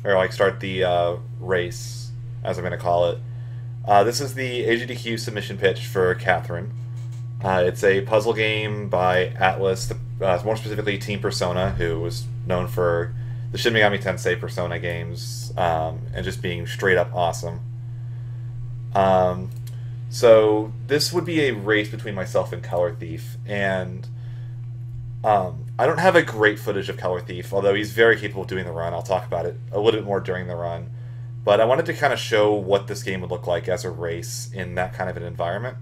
or like start the race, as I'm going to call it. This is the AGDQ submission pitch for Catherine. It's a puzzle game by Atlas, more specifically Team Persona, who was known for the Shin Megami Tensei Persona games and just being straight up awesome. So this would be a race between myself and Color Thief, and I don't have a great footage of Color Thief, although he's very capable of doing the run. I'll talk about it a little bit more during the run. But I wanted to kind of show what this game would look like as a race in that kind of an environment.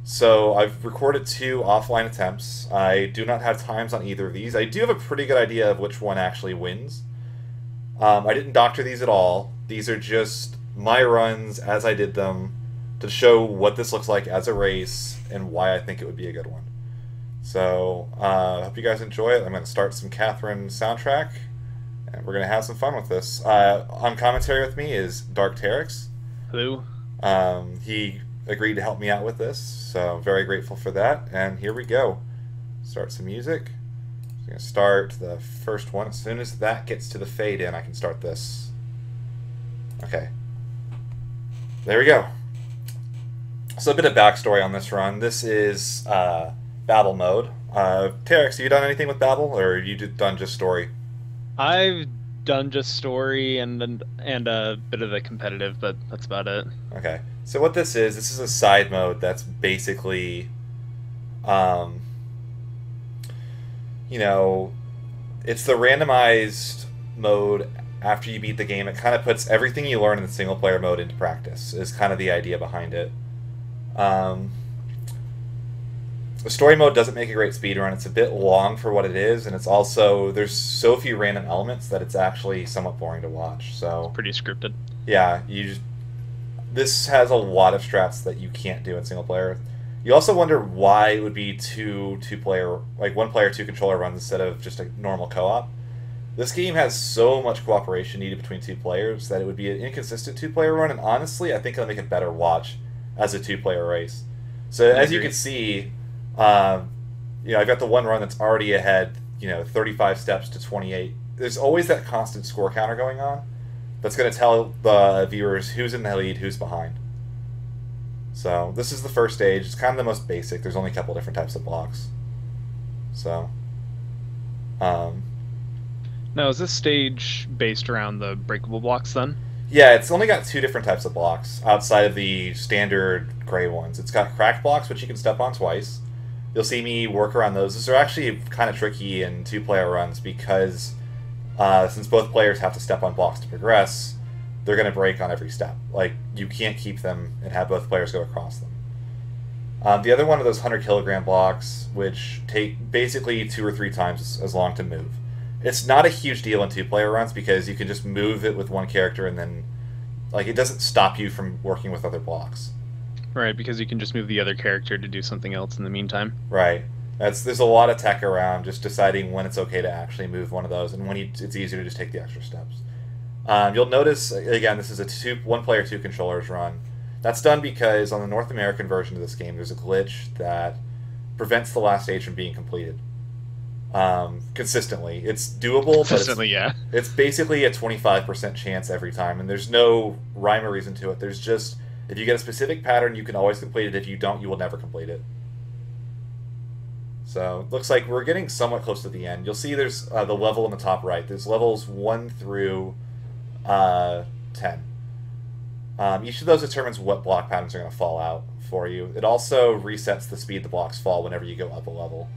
So I've recorded 2 offline attempts. I do not have times on either of these. I do have a pretty good idea of which one actually wins. I didn't doctor these at all. These are just my runs as I did them to show what this looks like as a race and why I think it would be a good one. So I hope you guys enjoy it. I'm going to start some Catherine soundtrack, and we're going to have some fun with this. On commentary with me is DarkTerrex. Hello. He agreed to help me out with this, so I'm very grateful for that. And here we go. Start some music. I'm going to start the first one. As soon as that gets to the fade in, I can start this. Okay. There we go. So a bit of backstory on this run. This is battle mode. Terex, have you done anything with battle, or have you done just story? I've done just story and a bit of the competitive, but that's about it. Okay. So what this is a side mode that's basically, you know, it's the randomized mode after you beat the game. It kind of puts everything you learn in the single player mode into practice, is kind of the idea behind it. The story mode doesn't make a great speedrun. It's a bit long for what it is, and it's also, there's so few random elements that it's actually somewhat boring to watch. So It's pretty scripted. yeah, this has a lot of strats that you can't do in single player. You also wonder why it would be two player, like 1 player 2 controller runs instead of just a normal co-op. This game has so much cooperation needed between 2 players that it would be an inconsistent 2-player run, and honestly, I think it'll make it better watch as a 2-player race. So as you can see, you know, I've got the one run that's already ahead, 35 steps to 28. There's always that constant score counter going on that's going to tell the viewers who's in the lead, who's behind. So this is the first stage. It's kind of the most basic. There's only a couple different types of blocks. So, Now, is this stage based around the breakable blocks then? yeah, it's only got 2 different types of blocks outside of the standard gray ones. It's got cracked blocks, which you can step on twice. You'll see me work around those. Those are actually kind of tricky in 2-player runs because since both players have to step on blocks to progress, they're going to break on every step. Like, you can't keep them and have both players go across them. The other one of those 100-kilogram blocks, which take basically 2 or 3 times as long to move. It's not a huge deal in 2-player runs because you can just move it with one character and then, like, it doesn't stop you from working with other blocks. Right, because you can just move the other character to do something else in the meantime. Right. There's a lot of tech around just deciding when it's okay to actually move one of those, and when it's easier to just take the extra steps. You'll notice, again, this is a 1-player 2 controllers run. That's done because on the North American version of this game, there's a glitch that prevents the last stage from being completed. Consistently. It's doable, Consistently, yeah. It's basically a 25% chance every time, and there's no rhyme or reason to it. There's just, if you get a specific pattern, you can always complete it. If you don't, you will never complete it. So, looks like we're getting somewhat close to the end. You'll see there's the level in the top right. There's levels 1 through 10. Each of those determines what block patterns are going to fall out for you. It also resets the speed the blocks fall whenever you go up a level.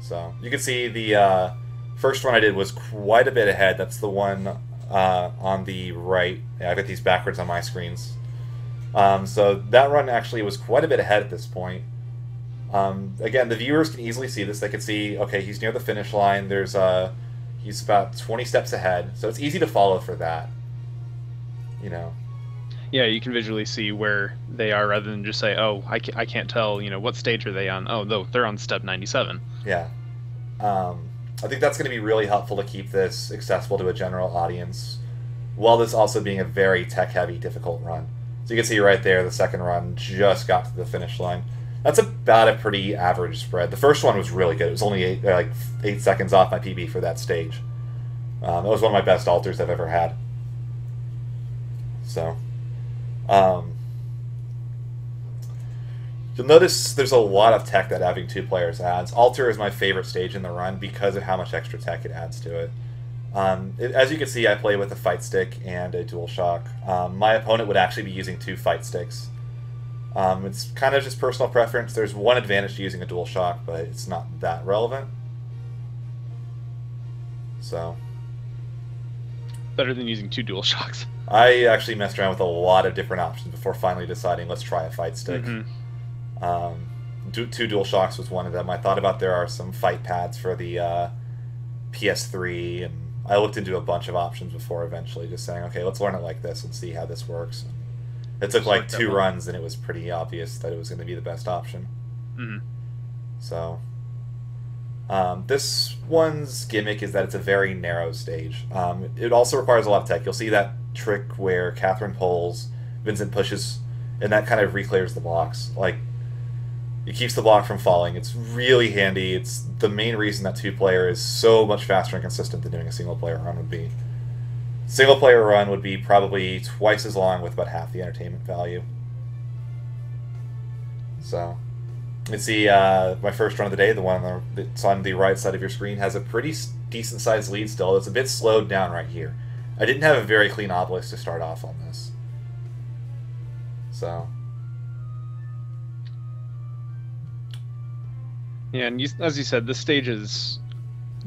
So, you can see the first one I did was quite a bit ahead. That's the one on the right. Yeah, I've got these backwards on my screens. So that run actually was quite a bit ahead at this point. Again, the viewers can easily see this. They can see, okay, he's near the finish line. He's about 20 steps ahead, so it's easy to follow for that. Yeah, you can visually see where they are rather than just say, oh, I can't tell, what stage are they on? Oh, no, they're on step 97. Yeah. I think that's going to be really helpful to keep this accessible to a general audience, while this also being a very tech-heavy, difficult run. So you can see right there, the second run just got to the finish line. That's about a pretty average spread. The first one was really good. It was only 8 seconds off my PB for that stage. That was one of my best alters I've ever had. So, you'll notice there's a lot of tech that having 2 players adds. Alter is my favorite stage in the run because of how much extra tech it adds to it. As you can see, I play with a fight stick and a DualShock. My opponent would actually be using 2 fight sticks. It's kind of just personal preference. There's one advantage to using a DualShock, but it's not that relevant. So, Better than using 2 DualShocks. I actually messed around with a lot of different options before finally deciding let's try a fight stick. 2 DualShocks was one of them. I thought about there are some fight pads for the PS3, and I looked into a bunch of options before eventually just saying, okay, let's learn it like this and see how this works. It took like 2 runs, and it was pretty obvious that it was going to be the best option. So, this one's gimmick is that it's a very narrow stage. It also requires a lot of tech. You'll see that trick where Catherine pulls, Vincent pushes, and that kind of reclears the blocks. Like, it keeps the block from falling. It's really handy. It's the main reason that 2-player is so much faster and consistent than doing a single-player run would be. Single-player run would be probably twice as long with about half the entertainment value. So, you can see my first run of the day, the one that's on the right side of your screen, has a pretty decent-sized lead still. It's a bit slowed down right here. I didn't have a very clean obelisk to start off on this. So... Yeah, and as you said, the stage is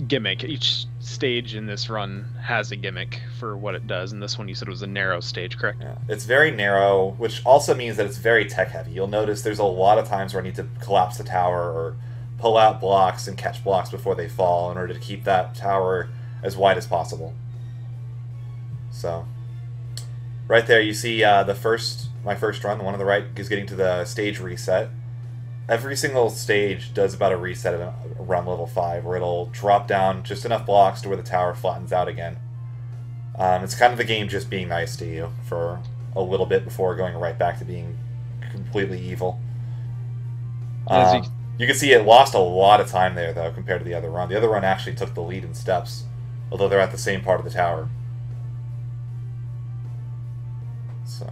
gimmick. Each stage in this run has a gimmick for what it does, and this one you said was a narrow stage, correct? Yeah, it's very narrow, which also means that it's very tech-heavy. You'll notice there's a lot of times where I need to collapse the tower or pull out blocks and catch blocks before they fall in order to keep that tower as wide as possible. So, right there you see my first run, the one on the right, is getting to the stage reset. Every single stage does about a reset at around level 5, where it'll drop down just enough blocks to where the tower flattens out again. It's kind of the game just being nice to you for a little bit before going right back to being completely evil. You can see it lost a lot of time there, though, compared to the other run. The other run actually took the lead in steps, although they're at the same part of the tower. So...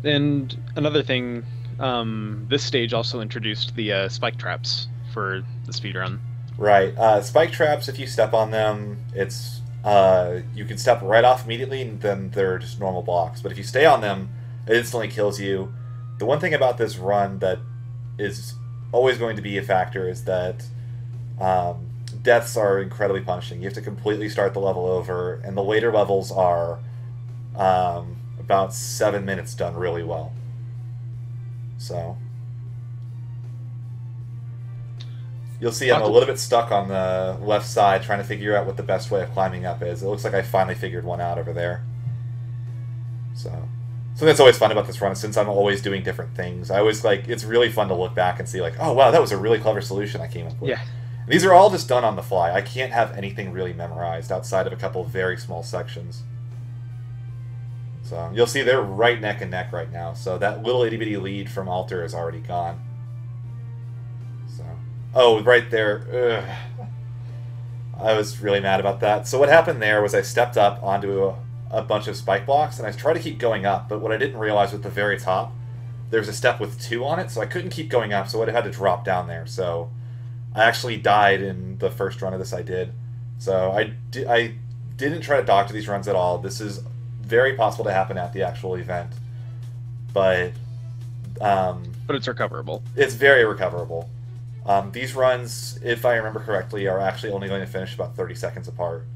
And another thing, this stage also introduced the spike traps for the speedrun. Right. Spike traps, if you step on them, it's you can step right off immediately, and then they're just normal blocks. But if you stay on them, it instantly kills you. The one thing about this run that is always going to be a factor is that deaths are incredibly punishing. You have to completely start the level over, and the later levels are... about 7 minutes done really well. So you'll see I'm a little bit stuck on the left side trying to figure out what the best way of climbing up is. It looks like I finally figured one out over there. So something that's always fun about this run, since I'm always doing different things, I always it's really fun to look back and see oh wow, that was a really clever solution I came up with. Yeah. These are all just done on the fly. I can't have anything really memorized outside of a couple of very small sections. So you'll see they're right neck and neck right now. So that little itty bitty lead from Alter is already gone. So, oh, right there. Ugh. I was really mad about that. So what happened there was I stepped up onto a bunch of spike blocks, and I tried to keep going up. But what I didn't realize at the very top, there's a step with 2 on it, so I couldn't keep going up. So I had to drop down there. So I actually died in the first run of this I did. So I didn't try to doctor these runs at all. This is very possible to happen at the actual event, but it's recoverable. It's very recoverable. These runs, if I remember correctly, are actually only going to finish about 30 seconds apart.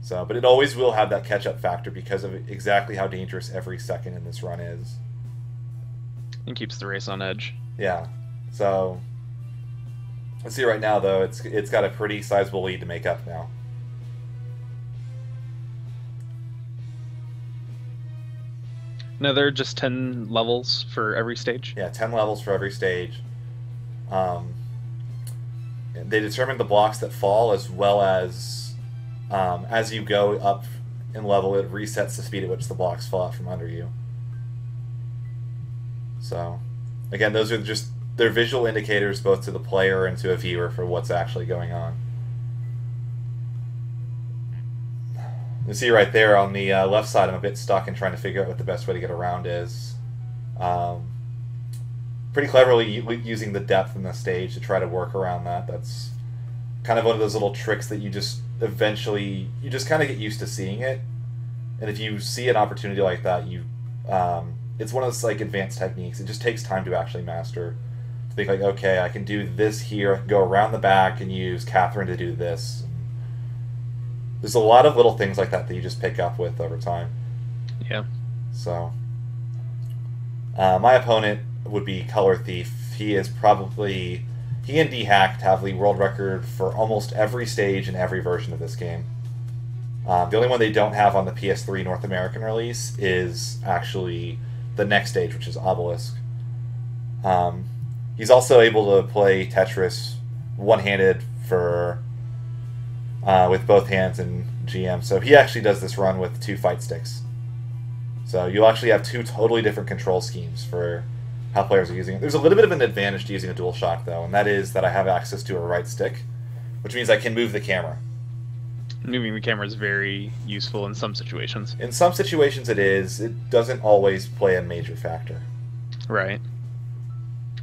So, but it always will have that catch-up factor because of exactly how dangerous every second in this run is. And keeps the race on edge. Yeah. So, let's see right now, though, it's got a pretty sizable lead to make up now. Now, there are just 10 levels for every stage? Yeah, 10 levels for every stage. They determine the blocks that fall, as well as you go up in level, it resets the speed at which the blocks fall out from under you. So, again, those are just... they're visual indicators both to the player and to a viewer for what's actually going on. You see right there on the left side, I'm a bit stuck in trying to figure out what the best way to get around is. Pretty cleverly using the depth in the stage to try to work around that. That's kind of one of those little tricks that you just eventually, you just kind of get used to seeing it. And if you see an opportunity like that, it's one of those like advanced techniques. It just takes time to actually master. To think like, okay, I can do this here, I can go around the back and use Catherine to do this. There's a lot of little things like that that you just pick up with over time. Yeah. So, my opponent would be Color Thief. He and D-Hacked have the world record for almost every stage in every version of this game. The only one they don't have on the PS3 North American release is actually the next stage, which is Obelisk. He's also able to play Tetris one-handed with both hands in GM. So he actually does this run with 2 fight sticks. So you'll actually have 2 totally different control schemes for how players are using it. There's a little bit of an advantage to using a DualShock, though, and that is that I have access to a right stick, which means I can move the camera. Moving the camera is very useful in some situations. In some situations it is. It doesn't always play a major factor. Right.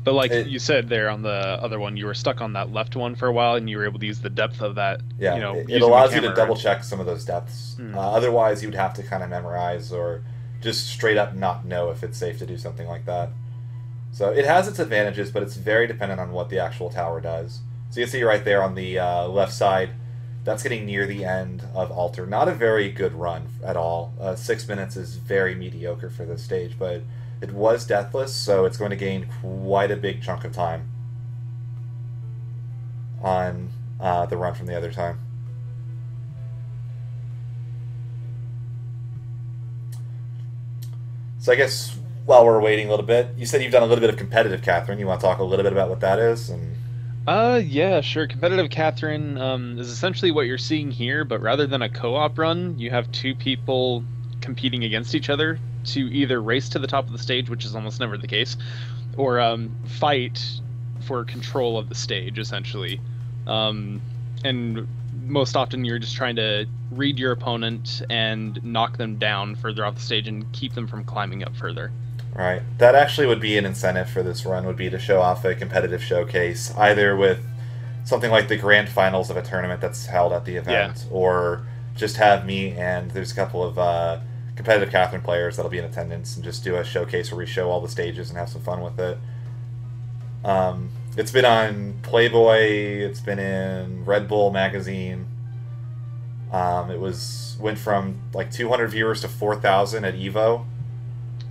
But like you said there on the other one, you were stuck on that left one for a while, and you were able to use the depth of that. Yeah, you know, it allows you to double check some of those depths. Otherwise, you would have to kind of memorize or just straight up not know if it's safe to do something like that. So it has its advantages, but it's very dependent on what the actual tower does. So you can see right there on the left side, that's getting near the end of Alter. Not a very good run at all. 6 minutes is very mediocre for this stage, but it was deathless, so it's going to gain quite a big chunk of time on the run from the other time. So I guess while we're waiting a little bit, you said you've done a little bit of competitive, Catherine. You want to talk a little bit about what that is? Yeah, sure. Competitive Catherine is essentially what you're seeing here, but rather than a co-op run, you have 2 people competing against each other to either race to the top of the stage, which is almost never the case, or fight for control of the stage, essentially. And most often you're just trying to read your opponent and knock them down further off the stage and keep them from climbing up further. Right. That actually would be an incentive for this run, would be to show off a competitive showcase, either with something like the grand finals of a tournament that's held at the event, or just have me and there's a couple of competitive Catherine players that'll be in attendance and just do a showcase where we show all the stages and have some fun with it. It's been on Playboy, it's been in Red Bull magazine. It went from like 200 viewers to 4,000 at Evo.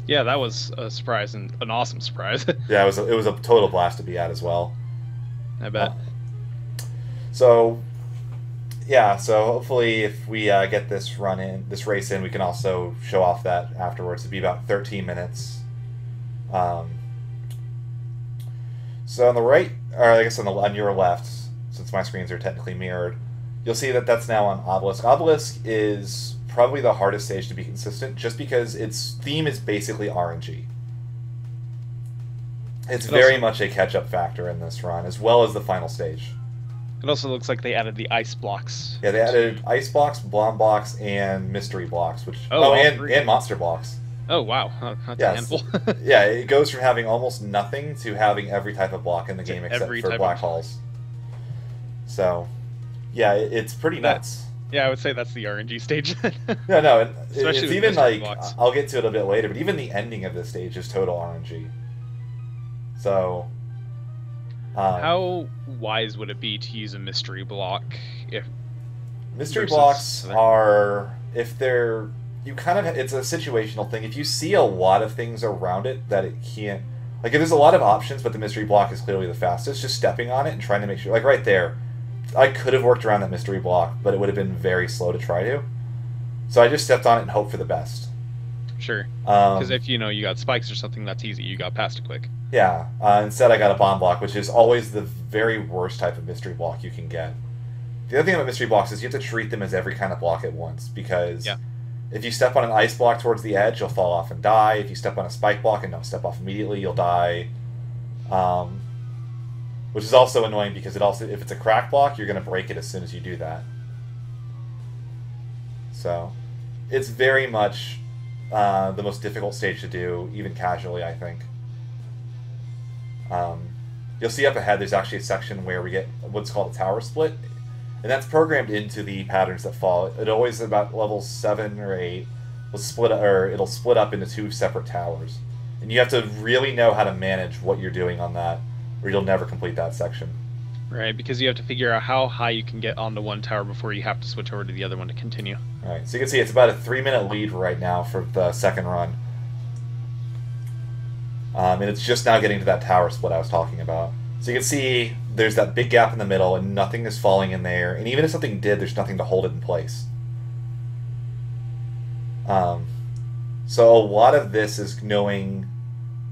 Yeah, that was a surprise, and an awesome surprise. Yeah, it was a total blast to be at as well. I bet. So hopefully if we get this race in, we can also show off that afterwards. It'd be about 13 minutes. So on the right, or I guess on your left, since my screens are technically mirrored, you'll see that that's now on Obelisk. Obelisk is probably the hardest stage to be consistent, just because its theme is basically RNG. It's very much a catch-up factor in this run, as well as the final stage. It also looks like they added the ice blocks. Yeah, they added ice blocks, bomb blocks, and mystery blocks, and monster blocks. Oh wow, that's a handful. Yeah, it goes from having almost nothing to having every type of block in the game except for black holes. So, yeah, it's pretty nuts. Yeah, I would say that's the RNG stage. No, it's even like blocks. I'll get to it a bit later, but even the ending of this stage is total RNG. So, how wise would it be to use a mystery block? If mystery blocks are, if they're, it's a situational thing. If you see a lot of things around it that it can't, like if there's a lot of options, but the mystery block is clearly the fastest, just stepping on it and trying to make sure, like right there, I could have worked around that mystery block, but it would have been very slow to try to. So I just stepped on it and hoped for the best. Sure. Because if you got spikes or something, that's easy. You got past it quick. Yeah. Instead, I got a bomb block, which is always the very worst type of mystery block you can get. The other thing about mystery blocks is you have to treat them as every kind of block at once, because if you step on an ice block towards the edge, you'll fall off and die. If you step on a spike block and don't step off immediately, you'll die. Which is also annoying because if it's a crack block, you're going to break it as soon as you do that. So it's very much the most difficult stage to do, even casually, I think. You'll see up ahead there's actually a section where we get what's called a tower split, and that's programmed into the patterns that fall. It always, about level 7 or 8, will split, or it'll split up into 2 separate towers. And you have to really know how to manage what you're doing on that, or you'll never complete that section. Right, because you have to figure out how high you can get onto one tower before you have to switch over to the other one to continue. Alright, so you can see it's about a 3-minute lead right now for the second run. And it's just now getting to that tower split I was talking about. So you can see there's that big gap in the middle and nothing is falling in there. And even if something did, there's nothing to hold it in place. So a lot of this is knowing...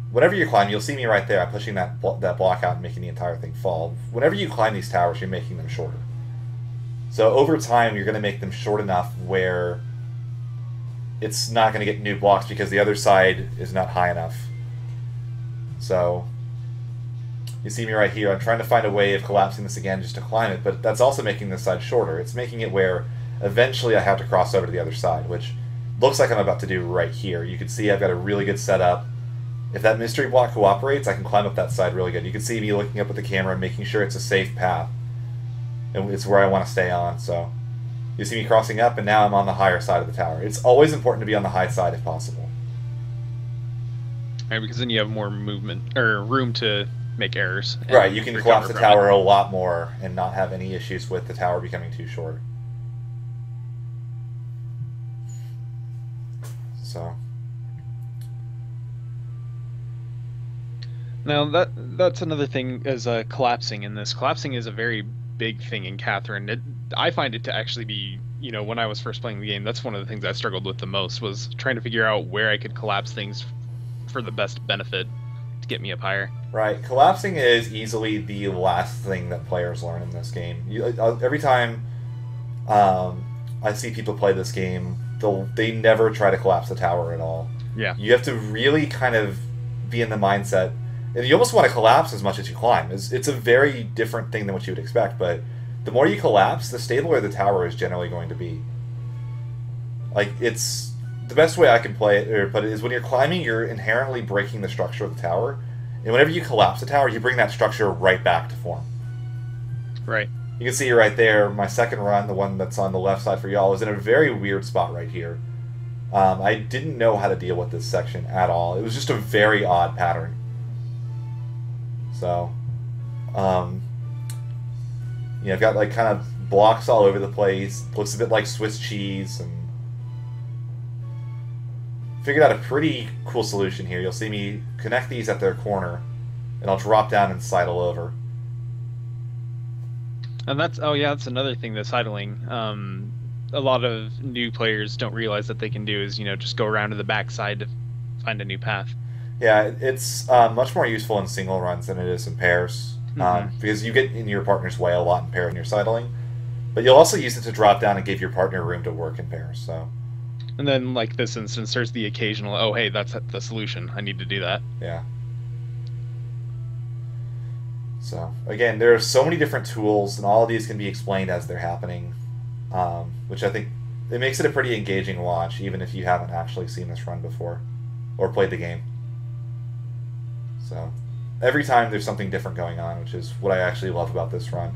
Whenever you climb, you'll see me right there. I'm pushing that block out and making the entire thing fall. Whenever you climb these towers, you're making them shorter. So over time, you're going to make them short enough where it's not going to get new blocks because the other side is not high enough. So you see me right here. I'm trying to find a way of collapsing this again just to climb it, but that's also making this side shorter. It's making it where eventually I have to cross over to the other side, which looks like I'm about to do right here. You can see I've got a really good setup. If that mystery block cooperates, I can climb up that side really good. You can see me looking up at the camera and making sure it's a safe path. And it's where I want to stay on, so... You see me crossing up, and now I'm on the higher side of the tower. It's always important to be on the high side if possible. Right, because then you have more movement, or room to make errors. Right, you can collapse the tower a lot more and not have any issues with the tower becoming too short. So... Now that's another thing is collapsing in this. Collapsing is a very big thing in Catherine. I find it to actually be, when I was first playing the game, that's one of the things I struggled with the most, was trying to figure out where I could collapse things for the best benefit to get me up higher. Right. Collapsing is easily the last thing that players learn in this game. Every time I see people play this game, they never try to collapse the tower at all. Yeah. You have to really kind of be in the mindset... And you almost want to collapse as much as you climb. It's a very different thing than what you would expect, but the more you collapse, the stabler the tower is generally going to be. Like, it's... The best way I can play it, or put it, is when you're climbing, you're inherently breaking the structure of the tower. And whenever you collapse the tower, you bring that structure right back to form. Right. You can see right there, my second run, the one that's on the left side for y'all, is in a very weird spot right here. I didn't know how to deal with this section at all. It was just a very odd pattern. So, I've got like kind of blocks all over the place. Looks a bit like Swiss cheese, and figured out a pretty cool solution here. You'll see me connect these at their corner, and I'll drop down and sidle over. And that's that's another thing that's sidling. A lot of new players don't realize that they can do is just go around to the back side to find a new path. Yeah, it's much more useful in single runs than it is in pairs, because you get in your partner's way a lot in pairs when you're sidling, but you'll also use it to drop down and give your partner room to work in pairs. So, and then like this instance, there's the occasional, oh hey, that's the solution, I need to do that. Yeah. So again, there are so many different tools, and all of these can be explained as they're happening, which I think it makes it a pretty engaging watch, even if you haven't actually seen this run before or played the game. So, every time there's something different going on, which is what I actually love about this run.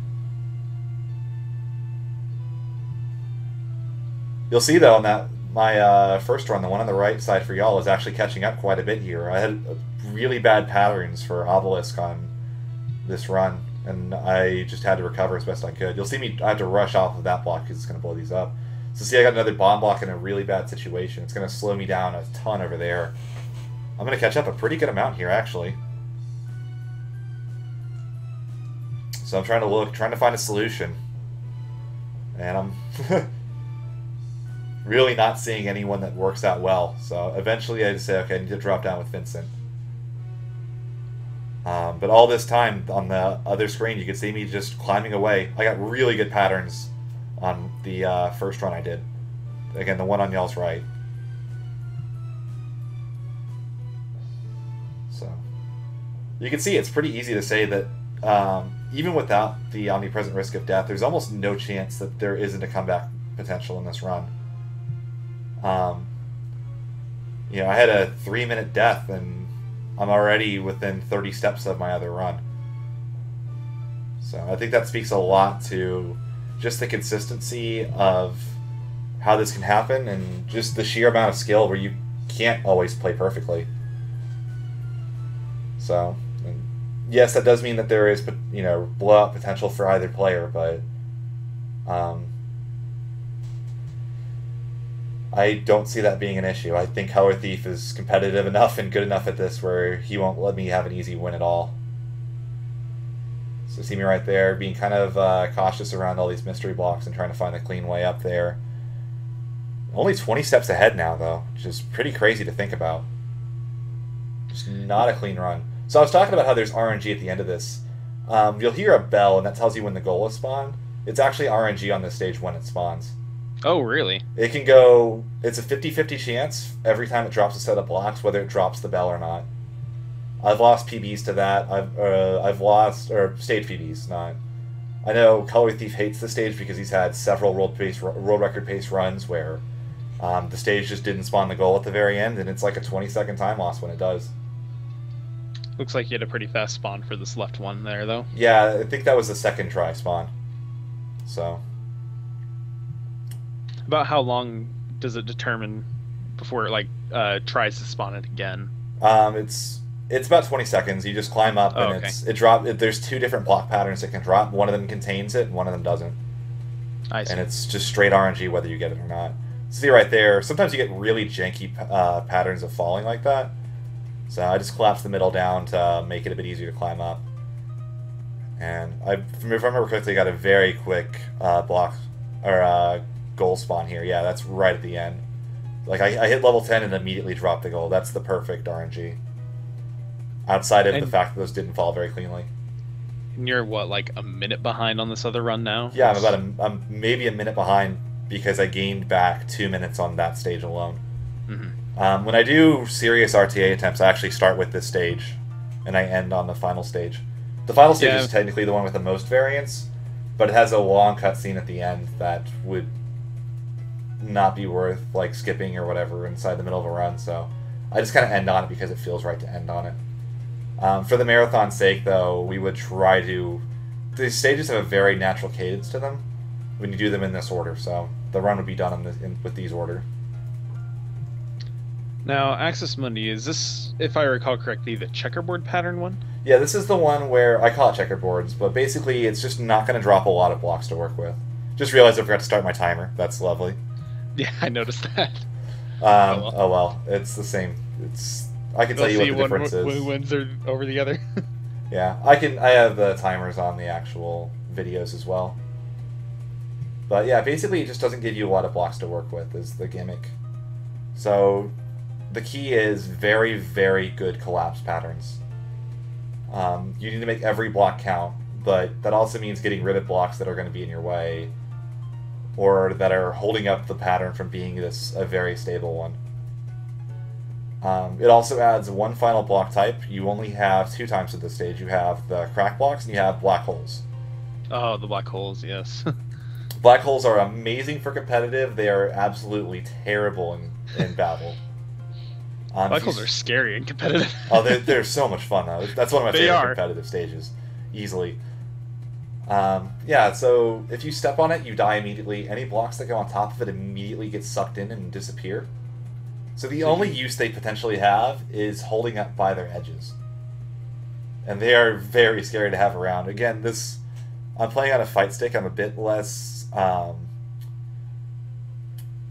You'll see, though, on my first run, the one on the right side for y'all is actually catching up quite a bit here. I had really bad patterns for Obelisk on this run, and I just had to recover as best I could. You'll see me, I had to rush off of that block because it's going to blow these up. So see, I got another bomb block in a really bad situation. It's going to slow me down a ton over there. I'm going to catch up a pretty good amount here, actually. So I'm trying to find a solution. And I'm really not seeing anyone that works out well. So eventually I just say, okay, I need to drop down with Vincent. But all this time, on the other screen, you can see me just climbing away. I got really good patterns on the first run I did. Again, the one on y'all's right. So you can see it's pretty easy to say that even without the omnipresent risk of death, there's almost no chance that there isn't a comeback potential in this run. Um, I had a 3-minute death, and I'm already within 30 steps of my other run. So I think that speaks a lot to just the consistency of how this can happen, and just the sheer amount of skill where you can't always play perfectly. So, yes, that does mean that there is, blowout potential for either player, but I don't see that being an issue. I think Color Thief is competitive enough and good enough at this where he won't let me have an easy win at all. So see me right there, being kind of cautious around all these mystery blocks and trying to find a clean way up there. Only 20 steps ahead now, though, which is pretty crazy to think about. Just not a clean run. So I was talking about how there's RNG at the end of this. You'll hear a bell, and that tells you when the goal is spawned. It's actually RNG on this stage when it spawns. Oh, really? It can go... It's a 50-50 chance every time it drops a set of blocks, whether it drops the bell or not. I've lost PBs to that. I've lost... Or stage PBs, not... I know Color Thief hates the stage because he's had several world record pace runs where the stage just didn't spawn the goal at the very end, and it's like a 20-second time loss when it does. Looks like you had a pretty fast spawn for this left one there, though. Yeah, I think that was the second try spawn. So... About how long does it determine before it tries to spawn it again? It's about 20 seconds. You just climb up and okay. There's two different block patterns it can drop. One of them contains it, and one of them doesn't. I see. And it's just straight RNG whether you get it or not. See right there. Sometimes you get really janky patterns of falling like that. So I just collapsed the middle down to make it a bit easier to climb up. And if I remember correctly, I got a very quick block or goal spawn here. Yeah, that's right at the end. Like I hit level 10 and immediately dropped the goal. That's the perfect RNG. Outside of the fact that those didn't fall very cleanly. And you're what, like a minute behind on this other run now? Yeah, I'm maybe a minute behind because I gained back 2 minutes on that stage alone. Mm-hmm. When I do serious RTA attempts, I actually start with this stage, and I end on the final stage. The final stage is technically the one with the most variance, but it has a long cutscene at the end that would not be worth like skipping or whatever inside the middle of a run. So I just kind of end on it because it feels right to end on it. For the marathon's sake, though, we would try to... These stages have a very natural cadence to them when you do them in this order, so the run would be done with these order. Now, Axis Mundi, is this, if I recall correctly, the checkerboard pattern one? Yeah, this is the one where... I call it checkerboards, but basically it's just not going to drop a lot of blocks to work with. Just realized I forgot to start my timer. That's lovely. Yeah, I noticed that. Oh well, it's the same. I can tell you what the difference is. One wins over the other. Yeah, I have the timers on the actual videos as well. But yeah, basically it just doesn't give you a lot of blocks to work with is the gimmick. So the key is very, very good collapse patterns. You need to make every block count, but that also means getting rid of blocks that are going to be in your way or that are holding up the pattern from being a very stable one. It also adds one final block type. You only have 2 types at this stage. You have the crack blocks and you have black holes. Oh, the black holes, yes. Black holes are amazing for competitive. They are absolutely terrible in battle. Black holes are scary and competitive. Oh, they're so much fun, though. That's one of my favorite competitive stages. Easily. Yeah, so if you step on it, you die immediately. Any blocks that go on top of it immediately get sucked in and disappear. So the only use they potentially have is holding up by their edges. And they are very scary to have around. Again, I'm playing on a fight stick. I'm a bit less...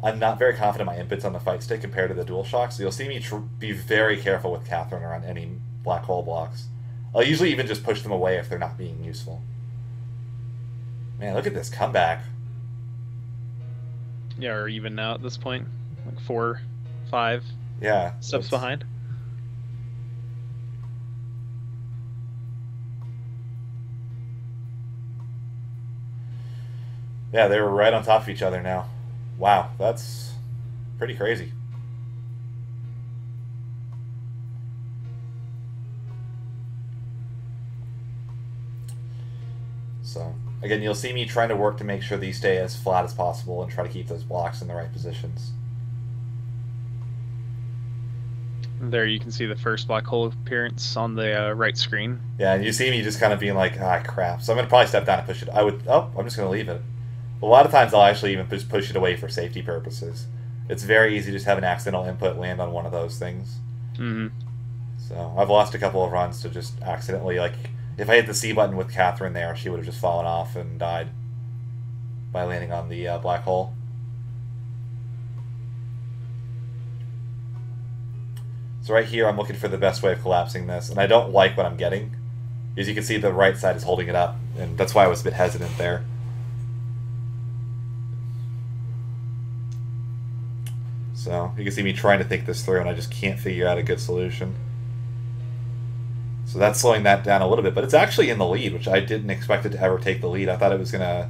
I'm not very confident in my inputs on the fight stick compared to the DualShock, so you'll see me be very careful with Catherine around any black hole blocks. I'll usually even just push them away if they're not being useful. Man, look at this comeback. Yeah, or even now at this point. Like 4, 5 steps behind. Yeah, they were right on top of each other now. Wow, that's pretty crazy. So, again, you'll see me trying to work to make sure these stay as flat as possible and try to keep those blocks in the right positions. There you can see the first black hole appearance on the right screen. Yeah, and you see me just kind of being like, ah, crap. So I'm going to probably step down and push it. I'm just going to leave it. A lot of times I'll actually even just push it away for safety purposes. It's very easy to just have an accidental input land on one of those things. Mm-hmm. So I've lost a couple of runs to just accidentally, like, if I hit the C button with Catherine there, she would have just fallen off and died by landing on the black hole. So right here, I'm looking for the best way of collapsing this, and I don't like what I'm getting. As you can see, the right side is holding it up, and that's why I was a bit hesitant there. So you can see me trying to think this through, and I just can't figure out a good solution. So that's slowing that down a little bit, but it's actually in the lead, which I didn't expect it to ever take the lead. I thought it was going to...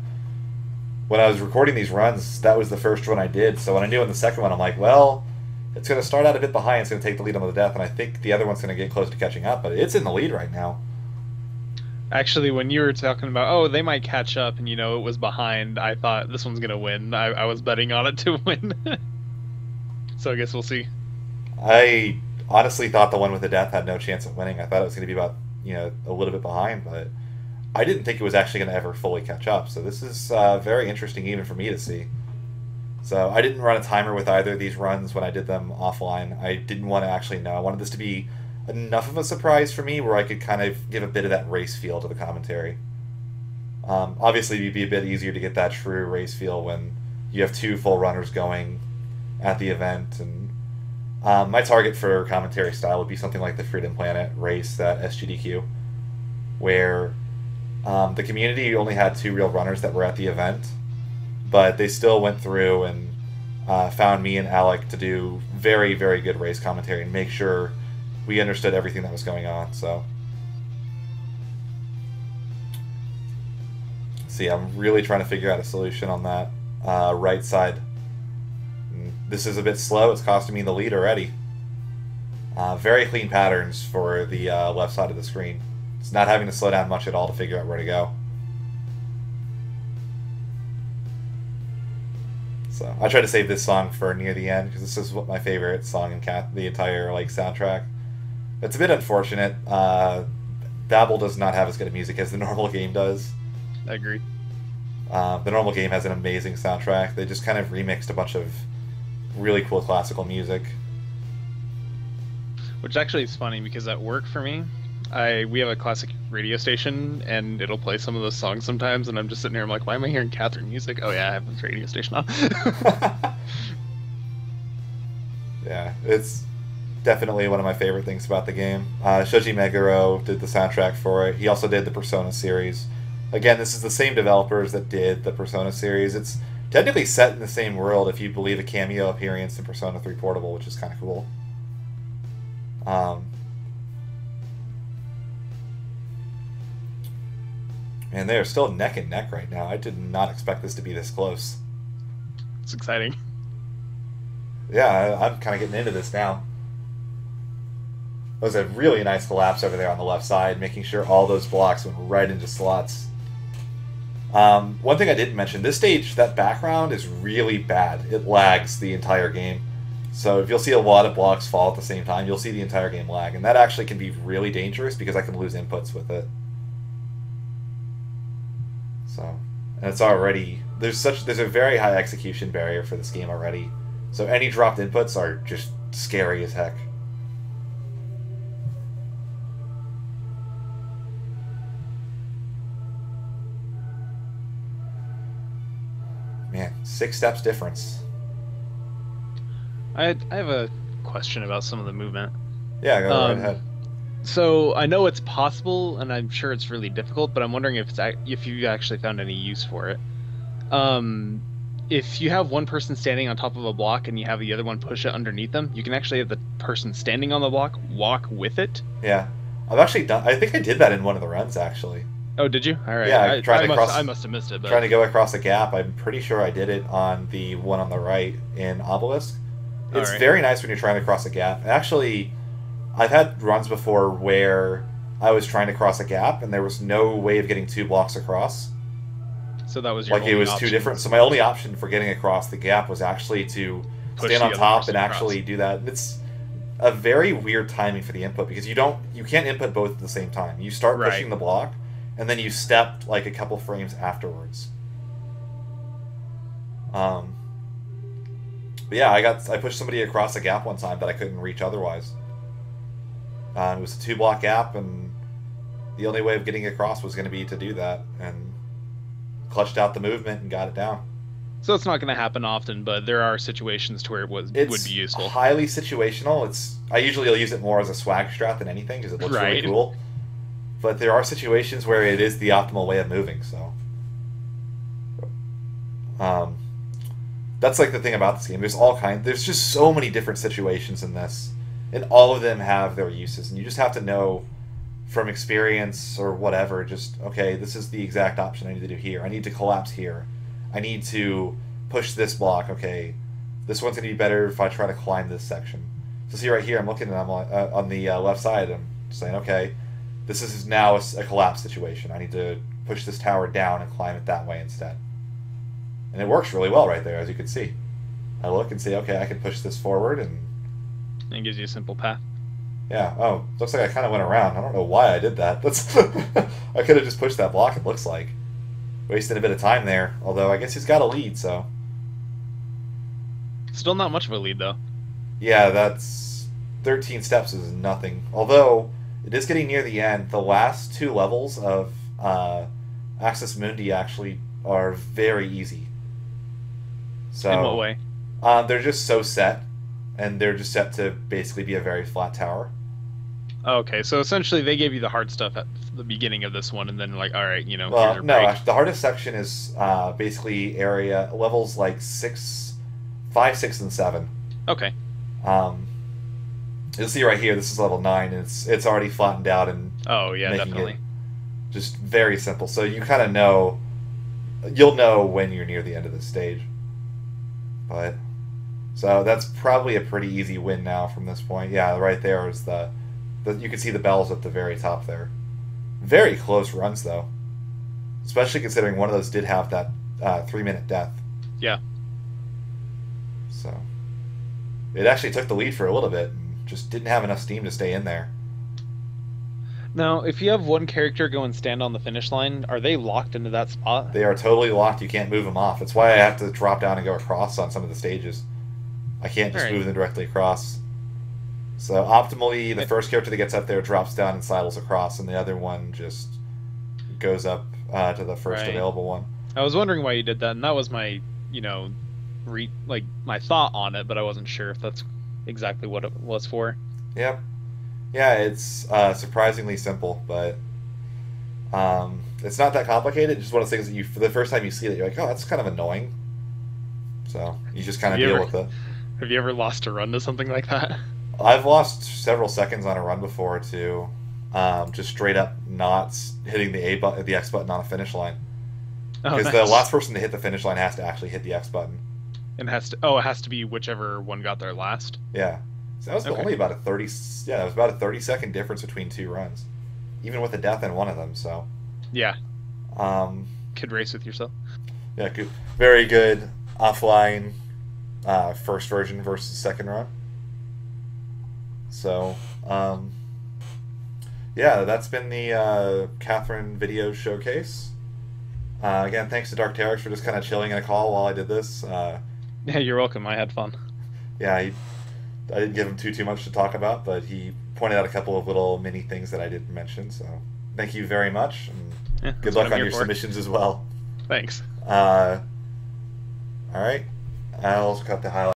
When I was recording these runs, that was the first one I did, so when I knew in the second one, I'm like, well... It's going to start out a bit behind. It's going to take the lead on the death, and I think the other one's going to get close to catching up, but it's in the lead right now. Actually, when you were talking about, oh, they might catch up, and it was behind, I thought this one's going to win. I was betting on it to win. So I guess we'll see. I honestly thought the one with the death had no chance of winning. I thought it was going to be about, a little bit behind, but I didn't think it was actually going to ever fully catch up. So this is very interesting even for me to see. So I didn't run a timer with either of these runs when I did them offline. I didn't want to actually know. I wanted this to be enough of a surprise for me where I could kind of give a bit of that race feel to the commentary. Obviously, it'd be a bit easier to get that true race feel when you have two full runners going at the event. And my target for commentary style would be something like the Freedom Planet race at SGDQ, where the community only had two real runners that were at the event, but they still went through and found me and Alec to do very, very good race commentary and make sure we understood everything that was going on. So see, I'm really trying to figure out a solution on that right side. This is a bit slow. It's costing me the lead already. Very clean patterns for the left side of the screen. It's not having to slow down much at all to figure out where to go. So I tried to save this song for near the end because this is my favorite song in the entire soundtrack. It's a bit unfortunate. Babel does not have as good a music as the normal game does. I agree. The normal game has an amazing soundtrack. They just kind of remixed a bunch of really cool classical music. Which actually is funny because at work for me, we have a classic radio station and it'll play some of those songs sometimes, and I'm just sitting here, I'm like, why am I hearing Catherine music? Oh yeah, I have this radio station on. Yeah, it's definitely one of my favorite things about the game. Shoji Meguro did the soundtrack for it. He also did the Persona series. Again, this is the same developers that did the Persona series. It's technically set in the same world if you believe a cameo appearance in Persona 3 Portable, which is kind of cool. And they are still neck and neck right now. I did not expect this to be this close. It's exciting. Yeah, I'm kind of getting into this now. That was a really nice collapse over there on the left side, making sure all those blocks went right into slots. One thing I didn't mention, this stage, that background is really bad. It lags the entire game. So if you'll see a lot of blocks fall at the same time, you'll see the entire game lag. And that actually can be really dangerous because I can lose inputs with it. So, and it's already, there's a very high execution barrier for this game already. So any dropped inputs are just scary as heck. Man, 6 steps difference. I have a question about some of the movement. Yeah, go right ahead. So I know it's possible, and I'm sure it's really difficult, but I'm wondering if you actually found any use for it. If you have one person standing on top of a block and you have the other one push it underneath them, you can actually have the person standing on the block walk with it. Yeah, I've actually done. I think I did that in one of the runs actually. Oh, did you? All right. Yeah, I must have missed it. But... Trying to go across a gap. I'm pretty sure I did it on the one on the right in Obelisk. It's very nice when you're trying to cross a gap. Actually, I've had runs before where I was trying to cross a gap and there was no way of getting 2 blocks across. So that was your it was option. 2 different. So my only option for getting across the gap was actually to stand on top and actually do that. a very weird timing for the input because you can't input both at the same time. You start pushing the block, and then you step like a couple frames afterwards. But yeah, I pushed somebody across a gap one time that I couldn't reach otherwise. It was a 2-block gap, and the only way of getting across was going to be to do that, and clutched out the movement and got it down. So it's not going to happen often, but there are situations to where would be useful. It's highly situational. I usually will use it more as a swag strat than anything because it looks really cool. But there are situations where it is the optimal way of moving. So, that's like the thing about this game. There's just so many different situations in this, and all of them have their uses, and you just have to know from experience or whatever. Just okay, this is the exact option I need to do here. I need to collapse here. I need to push this block. Okay, this one's going to be better if I try to climb this section. So see right here, I'm looking and I'm on the left side. I'm saying, okay, this is now a collapse situation. I need to push this tower down and climb it that way instead. And it works really well right there, as you can see. I look and say, okay, I can push this forward, and it gives you a simple path. Yeah. Oh, looks like I kind of went around. I don't know why I did that. I could have just pushed that block. It looks like. Wasted a bit of time there, although I guess he's got a lead, so... Still not much of a lead, though. Yeah, that's... 13 steps is nothing. Although, it is getting near the end. The last 2 levels of Axis Mundi actually are very easy. So, in what way? They're just so set, and they're just set to basically be a very flat tower. Okay, so essentially they gave you the hard stuff at the beginning of this one, and then like, all right, Well, no, actually, the hardest section is basically levels like 5, 6, and 7. Okay. You'll see right here, this is level 9, and it's already flattened out and oh yeah, definitely. Just very simple. So you kind of know, you'll know when you're near the end of this stage. But so that's probably a pretty easy win now from this point. Yeah, right there is you can see the bells at the very top there. Very close runs, though. Especially considering one of those did have that 3-minute death. Yeah. So, it actually took the lead for a little bit, and just didn't have enough steam to stay in there. Now, if you have one character go and stand on the finish line, are they locked into that spot? They are totally locked. You can't move them off. That's why I have to drop down and go across on some of the stages. I can't just move them directly across. So optimally, the first character that gets up there drops down and sidles across, and the other one just goes up to the first available one. I was wondering why you did that, and that was my, my thought on it, but I wasn't sure if that's exactly what it was for. Yep. Yeah, it's surprisingly simple, but it's not that complicated. It's just one of those things that for the first time you see it, you're like, oh, that's kind of annoying. So you just kind of deal with it. Have you ever lost a run to something like that? I've lost several seconds on a run before to just straight up not hitting the X button on a finish line. Because the last person to hit the finish line has to actually hit the X button. And it has to be whichever one got there last. Yeah. So that was only about a 30. Yeah, that was about a 30-second difference between 2 runs, even with a death in one of them. So. Yeah. Could race with yourself. Yeah, very good offline first version versus second run. So, yeah, that's been the Catherine video showcase. Again, thanks to DarkTerrex for just kind of chilling in a call while I did this. Yeah, you're welcome. I had fun. Yeah, I didn't give him too much to talk about, but he pointed out a couple of little mini things that I didn't mention. So, thank you very much, and good luck on your submissions as well. Thanks. All right, I'll cut the highlight.